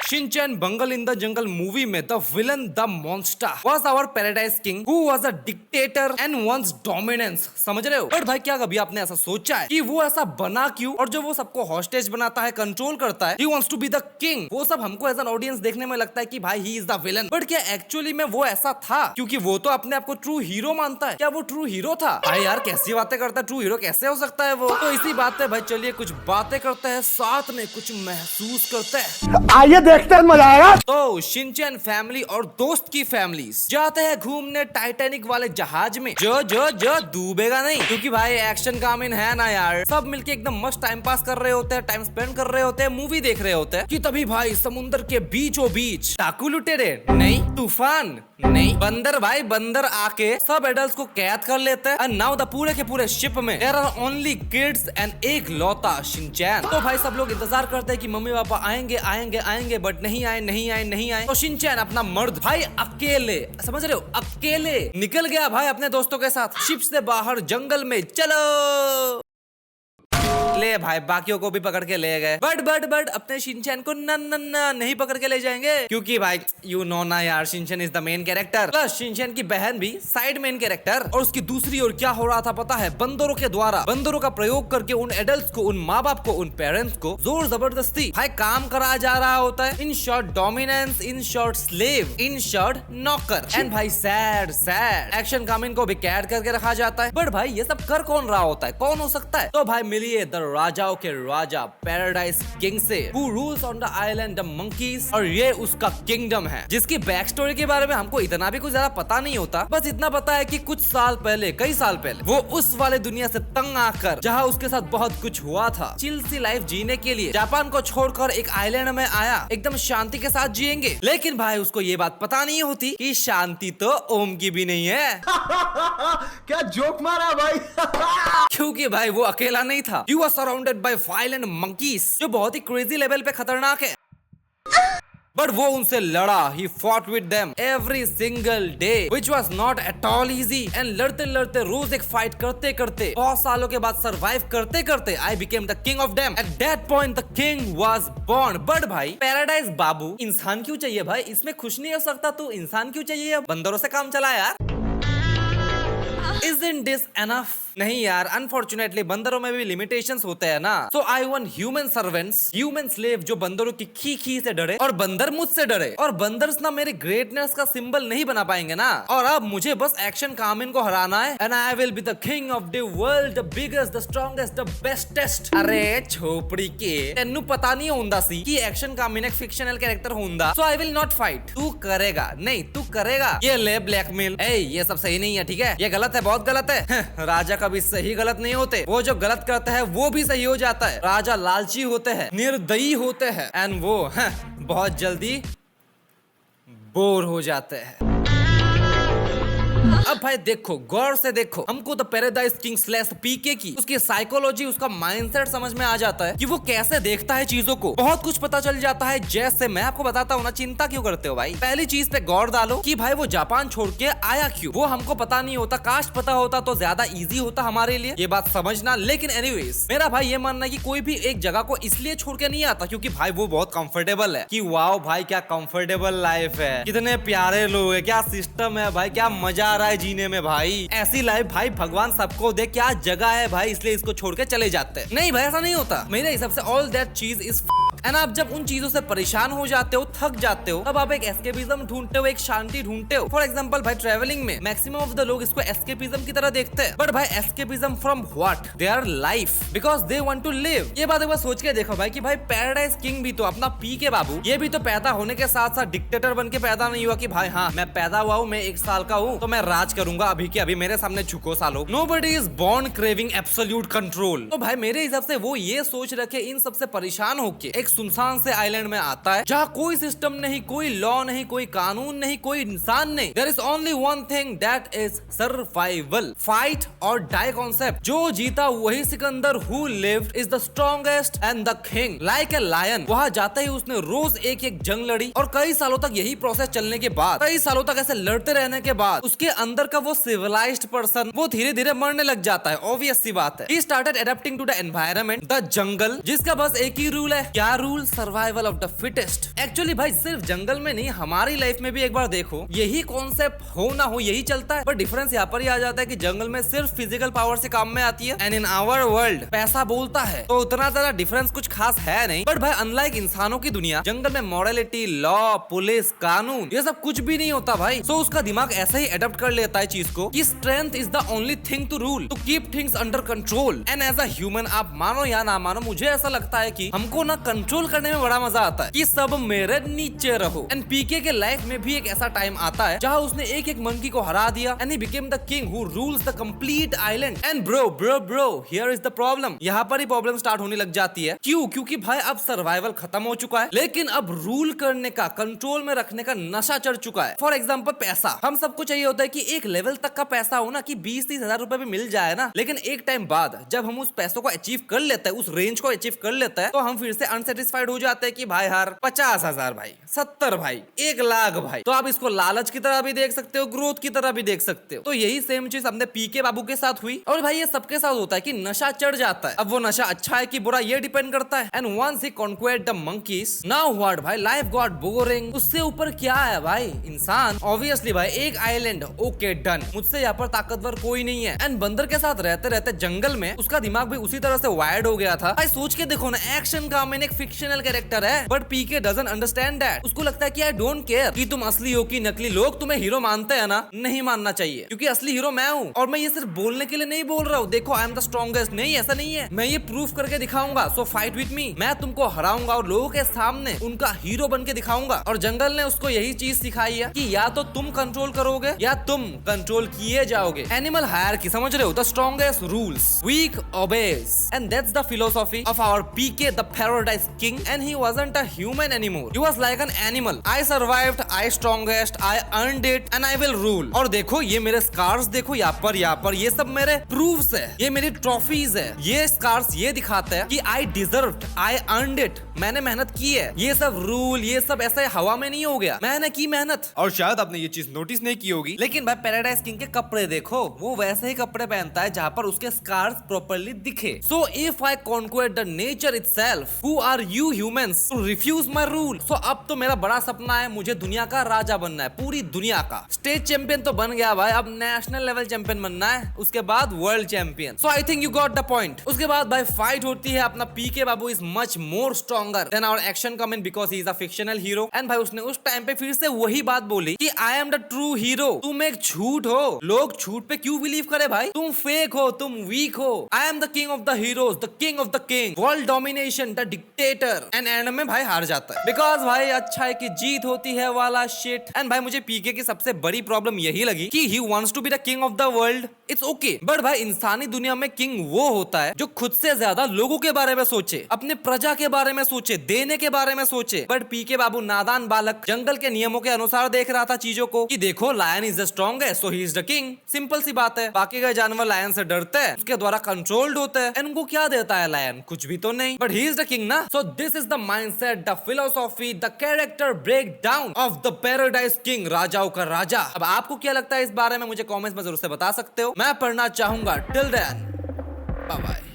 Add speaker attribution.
Speaker 1: Shinchan bungle in the jungle movie में the villain the monster was our paradise king who was a dictator and once dominance. समझ रहे हो? But भाई क्या कभी आपने ऐसा सोचा है कि वो ऐसा बना क्यों, और जो वो सबको हॉस्टेज बनाता है, कंट्रोल करता है, he wants to be the king, वो सब हमको एज एन ऑडियंस देखने में लगता है कि भाई ही इज द विलन। बट क्या एक्चुअली में वो ऐसा था? क्योंकि वो तो अपने आप को ट्रू हीरो मानता है। क्या वो ट्रू हीरो था? भाई यार कैसी बातें करता है, ट्रू हीरो कैसे हो सकता है वो? तो इसी बात पे भाई चलिए कुछ बातें करते हैं, साथ में कुछ महसूस करते हैं।
Speaker 2: आइए देखते हैं, मजा आएगा।
Speaker 1: तो शिनचैन फैमिली और दोस्त की फैमिलीज जाते हैं घूमने टाइटैनिक वाले जहाज में, जो जो जो डूबेगा नहीं, क्योंकि भाई एक्शन का मीन है ना यार। सब मिलके एकदम मस्त टाइम पास कर रहे होते हैं, टाइम स्पेंड कर रहे होते हैं, मूवी देख रहे होते हैं कि तभी भाई समुद्र के बीचों बीच डाकू लुटेरे नहीं, तूफान नहीं, बंदर भाई बंदर आके सब एडल्ट्स को कैद कर लेते हैं। नाउ द पूरे के पूरे शिप में there are only kids and एक लौता शिनचैन। तो भाई सब लोग इंतजार करते हैं कि मम्मी पापा आएंगे आएंगे आएंगे, बट नहीं आए नहीं आए नहीं आए। तो शिनचैन अपना मर्द भाई अकेले, समझ रहे हो, अकेले निकल गया भाई अपने दोस्तों के साथ शिप से बाहर जंगल में। चलो ले भाई बाकियों को भी पकड़ के ले गए, बट अपने शिनचैन को न नहीं पकड़ के ले जाएंगे, क्योंकि भाई यू नो ना यार, Shinchan is the main character. Plus Shinchan की बहन भी साइड मेन कैरेक्टर। और उसकी दूसरी ओर क्या हो रहा था पता है? बंदरों के द्वारा, बंदरों का प्रयोग करके उन एडल्ट्स को, उन माँ बाप को, उन पेरेंट्स को जोर जबरदस्ती भाई काम कराया जा रहा होता है। In short dominance, in short slave, in short नौकर। एंड भाई सैड एक्शन कामिन को भी कैद करके रखा जाता है। बट भाई ये सब कर कौन रहा होता है, कौन हो सकता है? तो भाई मिलिए द राजाओं के राजा पैराडाइज किंग से, who rules on the island the monkeys, और ये उसका किंगडम है जिसकी बैक स्टोरी के बारे में हमको इतना भी कुछ ज्यादा पता नहीं होता। बस इतना पता है कि कुछ साल पहले, कई साल पहले वो उस वाले दुनिया से तंग आकर, जहाँ उसके साथ बहुत कुछ हुआ था, चिल सी लाइफ जीने के लिए जापान को छोड़कर एक आइलैंड में आया, एकदम शांति के साथ जिएंगे। लेकिन भाई उसको ये बात पता नहीं होती कि शांति तो ओम की भी नहीं है।
Speaker 2: क्या जोक मारा भाई।
Speaker 1: क्योंकि भाई वो अकेला नहीं था, he was surrounded by violent monkeys, जो बहुत ही क्रेजी लेवल पे खतरनाक है। बट वो उनसे लड़ा, he fought with them every single day, which was not at all easy। and लड़ते लड़ते रोज एक फाइट करते करते बहुत सालों के बाद सरवाइव करते करते I became the king of them। at that point the king was born। But भाई पैराडाइज बाबू इंसान क्यों चाहिए भाई? इसमें खुश नहीं हो सकता तू? इंसान क्यों चाहिए? बंदरों से काम चला यार। Isn't this enough? नहीं यार, अनफॉर्चुनेटली बंदरों में भी लिमिटेशंस होते हैं ना। So I want human servants, human slave जो बंदरों की खी से डरे और बंदर मुझसे डरे। और बंदर्स ना मेरे ग्रेटनेस का सिंबल नहीं बना पाएंगे ना। और अब मुझे बस एक्शन कामिन को हराना है, and I will be the king of the world, the biggest, the strongest, the bestest. अरे छोपड़ी के तेनू पता नहीं होंदा सी कि एक्शन कामिन एक फिक्शनल कैरेक्टर होंदा। सो आई विल नॉट फाइट। तू करेगा नहीं, तू करेगा। ये ले ब्लैकमेल, ये सब सही नहीं है, ठीक है? ये गलत है, बहुत गलत है। राजा कभी सही गलत नहीं होते, वो जो गलत करता है वो भी सही हो जाता है। राजा लालची होते हैं, निर्दयी होते हैं, एंड वो बहुत जल्दी बोर हो जाते हैं। अब भाई देखो, गौर से देखो, हमको द पैराडाइज किंग स्लैश पीके की उसकी साइकोलॉजी, उसका माइंडसेट समझ में आ जाता है कि वो कैसे देखता है चीजों को। बहुत कुछ पता चल जाता है। जैसे मैं आपको बताता हूँ ना, चिंता क्यों करते हो भाई? पहली चीज पे गौर डालो कि भाई वो जापान छोड़ के आया क्यों, वो हमको पता नहीं होता। काश पता होता तो ज्यादा इजी होता हमारे लिए ये बात समझना। लेकिन एनीवेज मेरा भाई ये मानना है कि कोई भी एक जगह को इसलिए छोड़ के नहीं आता क्योंकि भाई वो बहुत कंफर्टेबल है। कि वाओ भाई क्या कंफर्टेबल लाइफ है, कितने प्यारे लोग है, क्या सिस्टम है भाई, क्या मजा आ रहा है जीने में भाई। ऐसी लाइफ भाई भगवान सबको दे, क्या जगह है भाई, इसलिए इसको छोड़ के चले जाते हैं। नहीं भाई ऐसा नहीं होता मेरे हिसाब से। ऑल दैट चीज इज एंड आप जब उन चीजों से परेशान हो जाते हो, थक जाते हो, तब आप एक एस्केपिज्म ढूंढते हो, एक शांति ढूंढते हो। फॉर एग्जांपल भाई ट्रैवलिंग में मैक्सिमम ऑफ द लोग इसको एस्केपिज्म की तरह देखते हैं। बट भाई escapism from what? Their life, because they want to live. ये बात एक बार सोच के देखो भाई कि भाई पैराडाइज किंग भी तो अपना पी के बाबू, ये भी तो पैदा होने के साथ साथ डिक्टेटर बन के पैदा नहीं हुआ कि भाई हाँ मैं पैदा हुआ हूँ, मैं 1 साल का हूँ तो मैं राज करूंगा, अभी के अभी मेरे सामने झुको सालो। Nobody is born craving absolute control. तो भाई मेरे हिसाब से वो ये सोच रखे इन सबसे परेशान होके एक सुनसान से आइलैंड में आता है जहाँ कोई सिस्टम नहीं, कोई लॉ नहीं, कोई कानून नहीं, कोई इंसान नहीं। There is only one thing, that is survival, fight और डाई कॉन्सेप्ट। जो जीता वही Sikandar, who lived is the strongest and the king like a lion. वहाँ जाते ही उसने रोज एक एक जंग लड़ी और कई सालों तक यही प्रोसेस चलने के बाद, कई सालों तक ऐसे लड़ते रहने के बाद उसके अंदर का वो सिविलाइज्ड पर्सन वो धीरे धीरे मरने लग जाता है। ऑब्वियस सी बात है। He started adapting to the environment, the jungle, जिसका बस एक ही रूल है। क्या rule survival of the fittest. Actually भाई सिर्फ जंगल में नहीं, हमारी लाइफ में भी एक बार देखो, यही कॉन्सेप्ट हो ना हो यही चलता है। पर डिफरेंस यहाँ पर ही आ जाता है कि जंगल में सिर्फ फिजिकल पावर से काम में आती है, एंड इन आवर वर्ल्ड पैसा बोलता है। तो उतना ज्यादा डिफरेंस कुछ खास है नहीं। बट भाई अनलाइक इंसानों की दुनिया, जंगल में मॉरलिटी, लॉ, पुलिस, कानून, ये सब कुछ भी नहीं होता भाई। सो उसका दिमाग ऐसे ही एडप्ट कर लेता है चीज को कि strength is the only thing to rule, to keep things under control. And as a human, आप मानो या ना मानो, मुझे ऐसा लगता है कि हमको ना कंट्रोल करने में बड़ा मजा आता है कि सब मेरे नीचे रहो। एंड पीके के लाइफ में भी एक ऐसा टाइम आता है जहाँ उसने एक एक मंकी को हरा दिया, and he became the king who rules the complete island. And bro here is the problem. यहाँ पर ही प्रॉब्लम स्टार्ट होने लग जाती है। क्यों? क्योंकि भाई अब सर्वाइवल खत्म हो चुका है, लेकिन अब रूल करने का, कंट्रोल में रखने का नशा चढ़ चुका है। फॉर एग्जाम्पल पैसा। हम सबको चाहिए होता है कि एक लेवल तक का पैसा हो ना, कि 20-30 हजार रुपए भी मिल जाए ना, लेकिन एक टाइम बाद जब हम उस पैसों को अचीव कर लेते हैं, उस रेंज को अचीव कर लेते हैं, तो हम फिर से अनसेटिस्फाइड हो जाते हैं कि भाई यार 50,000 भाई, 70 भाई, 1 लाख भाई। तो आप इसको लालच की तरह भी देख सकते हो, ग्रोथ की तरह भी देख सकते हो। तो यही सेम चीज हमने पीके बाबू के साथ हुई। और भाई ये सबके साथ होता है कि नशा चढ़ जाता है। अब वो नशा अच्छा है कि बुरा, ये डिपेंड करता है। And once he conquered the monkeys, now what भाई, लाइफ गॉट बोरिंग। उससे ऊपर क्या है भाई, इंसान। ऑब्वियसली भाई एक आइलैंड, ओके डन, मुझसे यहाँ पर ताकतवर कोई नहीं है। एंड बंदर के साथ रहते रहते जंगल में उसका दिमाग भी उसी तरह से वायर्ड हो गया था। भाई सोच के देखो ना, एक्शन का मैन एक फिक्शनल कैरेक्टर है, but PK doesn't understand that. उसको लगता है कि आई डोंट केयर कि तुम असली हो कि नकली। लोग तुम्हें हीरो मानते हैं ना, नहीं मानना चाहिए, क्योंकि असली हीरो मैं हूँ। और मैं ये सिर्फ बोलने के लिए नहीं बोल रहा हूँ, देखो आई एम द स्ट्रॉन्गेस्ट। नहीं, ऐसा नहीं है, मैं ये प्रूफ करके दिखाऊंगा। सो फाइट विद मी। मैं तुमको हराऊंगा और लोगों के सामने उनका हीरो बन के दिखाऊंगा। और जंगल ने उसको यही चीज सिखाई है कि या तो तुम कंट्रोल करोगे या तुम कंट्रोल किए जाओगे। एनिमल हायरार्की, समझ रहे हो? The strongest rules, weak obeys, and that's the philosophy of our PK, the Paradise King. And he wasn't a human anymore, he was like an animal. I survived, I strongest, I earned it, and I will rule. और देखो ये मेरे scars, देखो यहाँ पर ये सब मेरे प्रूफ्स है, ये मेरी ट्रॉफीज है। ये स्कार्स ये दिखाते हैं कि I deserved, I earned it, मैंने मेहनत की है। ये सब रूल, ये सब ऐसे हवा में नहीं हो गया, मैंने की मेहनत। और शायद आपने ये चीज नोटिस नहीं की होगी, लेकिन भाई पैराडाइज किंग के कपड़े देखो, वो वैसे ही कपड़े पहनता है जहाँ पर उसके स्कार्स प्रॉपर्ली दिखे। So if I conquer the nature itself, who are you humans to refuse my rule? So अब तो मेरा बड़ा सपना है, मुझे दुनिया का राजा बनना है, पूरी दुनिया का। स्टेट चैंपियन तो बन गया भाई, अब नेशनल लेवल चैंपियन बनना है, उसके बाद world champion. So I think you got the point. उसके बाद भाई फाइट होती है, अपना पीके बाबू is much more stronger than our action comment because he is a fictional hero. And भाई उसने उस टाइम पे फिर से वही बात बोली कि I am the true hero. तुम एक झूठ हो, लोग झूठ पे क्यों बिलीव करे भाई? तुम फेक हो, तुम वीक हो। I am the king of the heroes, the king of the king, world domination, the dictator. And and में भाई हार जाता है, बिकॉज भाई अच्छा है कि जीत होती है वाला शिट। एंड भाई मुझे पीके की सबसे बड़ी प्रॉब्लम यही लगी कि he wants to be the king of the world. It's okay, but भाई इंसानी दुनिया में किंग वो होता है जो खुद से ज्यादा लोगों के बारे में सोचे, अपने प्रजा के बारे में सोचे, देने के बारे में सोचे। बट पीके बाबू नादान बालक जंगल के नियमों के अनुसार देख रहा था चीजों को कि देखो lion is the strongest, so he is the king. Simple सी बात है, बाकी के जानवर लायन से डरते हैं, उसके द्वारा कंट्रोल्ड होते हैं। उनको क्या देता है लायन? कुछ भी तो नहीं, but he is the king ना। So this is the mindset, the philosophy, the character break down of the paradise king, राजाओं का राजा। अब आपको क्या लगता है इस बारे में? मुझे कमेंट्स में जरूर से बता सकते हो, मैं पढ़ना चाहूंगा। Till then bye bye.